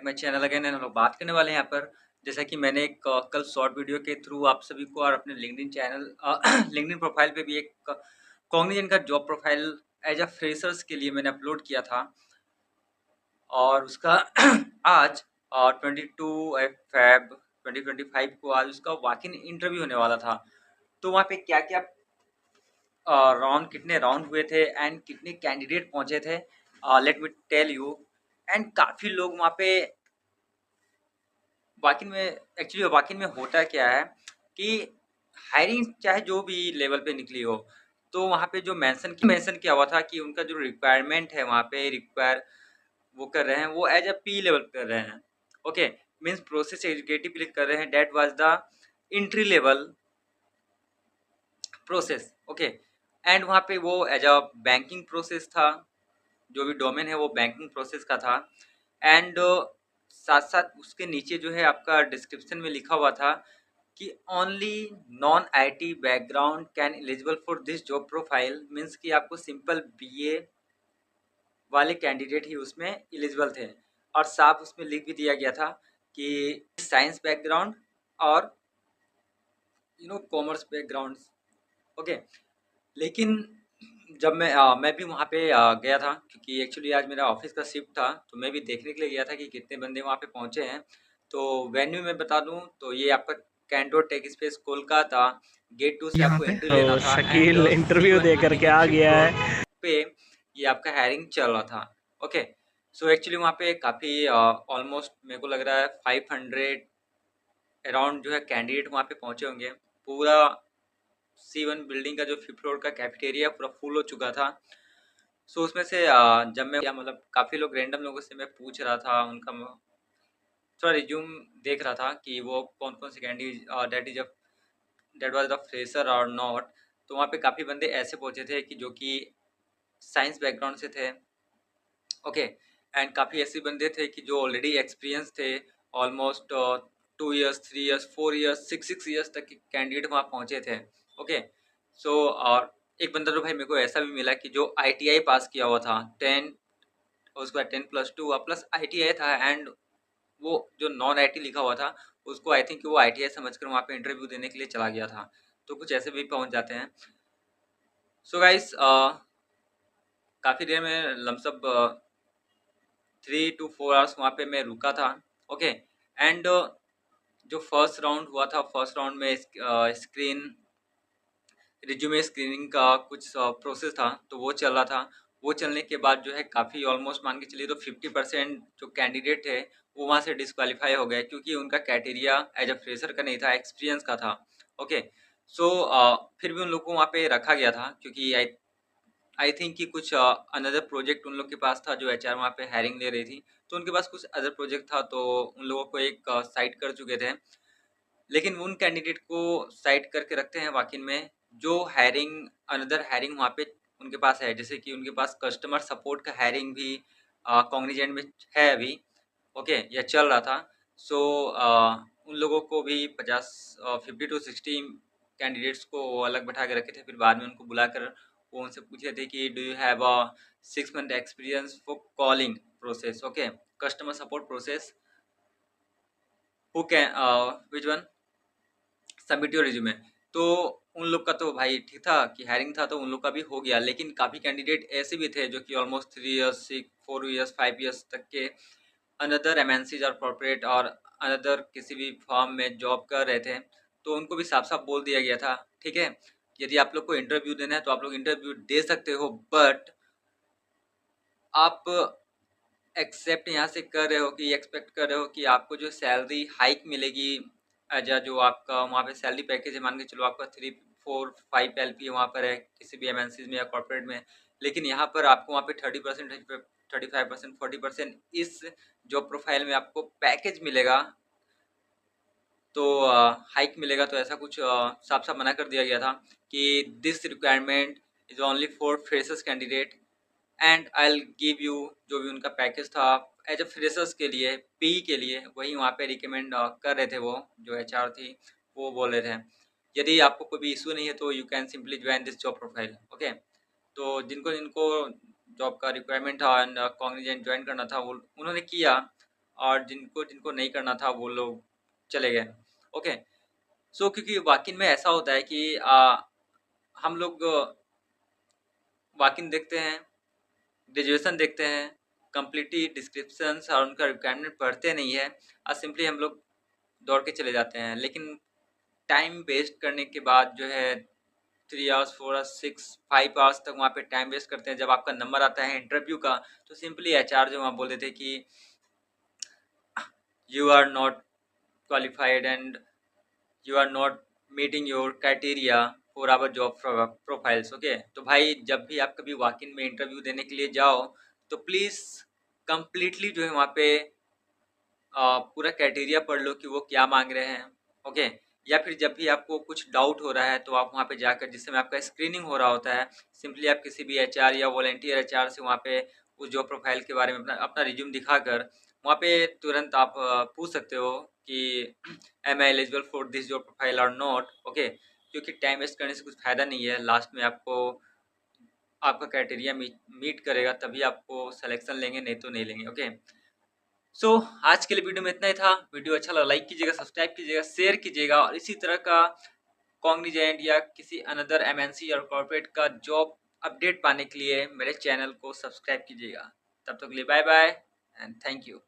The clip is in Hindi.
Back my channel again and हम लोग बात करने वाले हैं यहाँ पर जैसा कि मैंने एक कल शॉर्ट वीडियो के थ्रू आप सभी को और अपने लिंक्डइन चैनल लिंक्डइन प्रोफाइल पे भी एक कॉग्निजेंट का job profile as a freshers के लिए मैंने अपलोड किया था और उसका आज 22 फेब 2025 को आज उसका वॉक इन इंटरव्यू होने वाला था। तो वहाँ पे क्या क्या राउंड कितने राउंड हुए थे एंड कितने कैंडिडेट पहुँचे थे, let me tell you. And काफ़ी लोग वहाँ पे वॉक इन में एक्चुअली वॉक इन में होता क्या है कि हायरिंग चाहे जो भी लेवल पे निकली हो, तो वहाँ पे जो मेंशन किया हुआ था कि उनका जो रिक्वायरमेंट है वहाँ पे रिक्वायर वो कर रहे हैं, वो एज अ पी लेवल कर रहे हैं। Okay, means process executive click कर रहे हैं, that was the entry level process. Okay, and वहाँ पे वो एज अ बैंकिंग प्रोसेस था, जो भी डोमेन है वो बैंकिंग प्रोसेस का था। एंड साथ साथ उसके नीचे जो है आपका डिस्क्रिप्शन में लिखा हुआ था कि only non IT background can eligible for this job profile, means कि आपको सिंपल बीए वाले कैंडिडेट ही उसमें एलिजिबल थे। और साफ उसमें लिख भी दिया गया था कि साइंस बैकग्राउंड और कॉमर्स बैकग्राउंड। ओके, लेकिन जब मैं भी वहाँ पे गया था क्योंकि एक्चुअली आज मेरा ऑफिस का शिफ्ट था, तो मैं भी देखने के लिए गया था कि कितने बंदे वहाँ पे पहुँचे हैं। तो वेन्यू में बता दूँ तो ये आपका Candor tech space Kolkata gate 2 से यहाँ आपको पे एंट्री तो लेना था एंड शकील इंटरव्यू C1 दे बिल्डिंग करके के आ 5th गया फ्लोर है। पे ये आपका हायरिंग चल रहा था। ओके, सो एक्चुअली वहाँ पे काफ़ी ऑलमोस्ट मेरे को लग रहा है 500 अराउंड जो है कैंडिडेट वहाँ पे पहुँचे होंगे। पूरा C1 बिल्डिंग का जो 5th फ्लोर का कैफेटेरिया पूरा फुल हो चुका था। सो उसमें से जब मैं मतलब काफ़ी लोग रैंडम लोगों से मैं पूछ रहा था, उनका थोड़ा रिज्यूम देख रहा था कि वो कौन कौन से candidate that was the fresher और नॉट। तो वहाँ पे काफ़ी बंदे ऐसे पहुँचे थे कि जो कि साइंस बैकग्राउंड से थे। ओके, एंड काफ़ी ऐसे बंदे थे कि जो ऑलरेडी एक्सपीरियंस थे, almost 2 years 3 years 4 years 6 years तक के कैंडिडेट वहाँ पहुँचे थे। ओके, सो और एक बंदा तो भाई मेरे को ऐसा भी मिला कि जो ITI पास किया हुआ था 10, उसके बाद 10+2 प्लस ITI था। एंड वो जो नॉन आईटी लिखा हुआ था उसको आई थिंक वो ITI समझकर वहाँ पे इंटरव्यू देने के लिए चला गया था। तो कुछ ऐसे भी पहुँच जाते हैं। सो गाइस, काफ़ी देर में लमसम 3 to 4 आवर्स वहाँ पे मैं रुका था। ओके, एंड जो फर्स्ट राउंड हुआ था, फर्स्ट राउंड में स्क्रीन रिज्यूमे स्क्रीनिंग का कुछ प्रोसेस था, तो वो चल रहा था। वो चलने के बाद जो है काफ़ी ऑलमोस्ट मान के चलिए तो 50% जो कैंडिडेट थे वो वहाँ से डिस्क्वालीफाई हो गए क्योंकि उनका क्राइटेरिया एज अ फ्रेशर का नहीं था, एक्सपीरियंस का था। ओके, सो फिर भी उन लोग को वहाँ पे रखा गया था क्योंकि आई आई थिंक कि कुछ अनदर प्रोजेक्ट उन लोग के पास था, जो HR वहाँ पे हायरिंग ले रही थी, तो उनके पास कुछ अदर प्रोजेक्ट था, तो उन लोगों को एक साइड कर चुके थे। लेकिन उन कैंडिडेट को साइड करके रखते हैं वाकिन में जो हायरिंग अनदर हायरिंग वहाँ पे उनके पास है, जैसे कि उनके पास कस्टमर सपोर्ट का हायरिंग भी कॉग्निजेंट में है अभी। ओके, या चल रहा था। सो उन लोगों को भी 50 to 60 कैंडिडेट्स को वो अलग बैठा के रखे थे। फिर बाद में उनको बुलाकर वो उनसे पूछे थे कि do you have a 6 month experience for calling process, okay, customer support process, who can which one submit your resume. तो उन लोग का तो भाई ठीक था कि हायरिंग था, तो उन लोग का भी हो गया। लेकिन काफ़ी कैंडिडेट ऐसे भी थे जो कि ऑलमोस्ट 3 इयर्स 4 इयर्स 5 इयर्स तक के अनदर एमएनसीज और कॉर्पोरेट और अनदर किसी भी फर्म में जॉब कर रहे थे। तो उनको भी साफ साफ बोल दिया गया था, ठीक है, यदि आप लोग को इंटरव्यू देना है तो आप लोग इंटरव्यू दे सकते हो, बट आप एक्सेप्ट यहाँ से कर रहे हो कि एक्सपेक्ट कर रहे हो कि आपको जो सैलरी हाइक मिलेगी एज अ जो आपका वहाँ पे सैलरी पैकेज है, मान के चलो आपका 3 4 5 LP वहाँ पर है किसी भी एमएनसीज में या कॉर्पोरेट में। लेकिन यहाँ पर आपको वहाँ पे 30% 35% 40% इस जॉब प्रोफाइल में आपको पैकेज मिलेगा, तो हाइक मिलेगा। तो ऐसा कुछ साफ साफ मना कर दिया गया था कि this requirement is only for freshers candidate and I will give you जो भी उनका पैकेज था एज अ फ्रेशर्स के लिए, पी के लिए वही वहाँ पे रिकमेंड कर रहे थे। वो जो HR थी वो बोल रहे थे यदि आपको कोई भी इशू नहीं है तो you can simply join this job profile. Okay, तो जिनको जिनको जॉब का रिक्वायरमेंट था एंड कॉग्निजेंट ज्वाइन करना था वो उन्होंने किया। और जिनको जिनको नहीं करना था वो लोग चले गए। ओके, सो क्योंकि वॉक-इन में ऐसा होता है कि हम लोग वॉक-इन देखते हैं, ग्रेजुएशन देखते हैं, कंप्लीटली डिस्क्रिप्शंस और उनका रिक्वायरमेंट पढ़ते नहीं है और सिंपली हम लोग दौड़ के चले जाते हैं। लेकिन टाइम वेस्ट करने के बाद जो है 3 आवर्स, 4 आवर्स, 6, 5 आवर्स तक वहाँ पे टाइम वेस्ट करते हैं। जब आपका नंबर आता है इंटरव्यू का, तो सिंपली एचआर जो वहाँ बोल देते हैं कि you are not qualified and you are not meeting your criteria for our job profiles. Okay, तो भाई जब भी आप कभी वॉक इन में इंटरव्यू देने के लिए जाओ तो प्लीज़ कंप्लीटली जो है वहाँ पे पूरा क्राइटेरिया पढ़ लो कि वो क्या मांग रहे हैं। ओके, या फिर जब भी आपको कुछ डाउट हो रहा है तो आप वहाँ पे जाकर, जिस समय आपका स्क्रीनिंग हो रहा होता है, सिंपली आप किसी भी एचआर या वॉलंटियर एचआर से वहाँ पे उस जॉब प्रोफाइल के बारे में अपना अपना रिज्यूम दिखाकर वहाँ पे तुरंत आप पूछ सकते हो कि am I eligible for this job profile और नॉट। ओके, क्योंकि टाइम वेस्ट करने से कुछ फ़ायदा नहीं है। लास्ट में आपको आपका क्राइटेरिया मीट करेगा तभी आपको सिलेक्शन लेंगे, नहीं तो नहीं लेंगे। ओके, सो आज के लिए वीडियो में इतना ही था। वीडियो अच्छा लगा लाइक कीजिएगा, सब्सक्राइब कीजिएगा, शेयर कीजिएगा और इसी तरह का कॉग्निजेंट या किसी अनदर एमएनसी और कॉर्पोरेट का जॉब अपडेट पाने के लिए मेरे चैनल को सब्सक्राइब कीजिएगा। तब तक के लिए bye bye and thank you.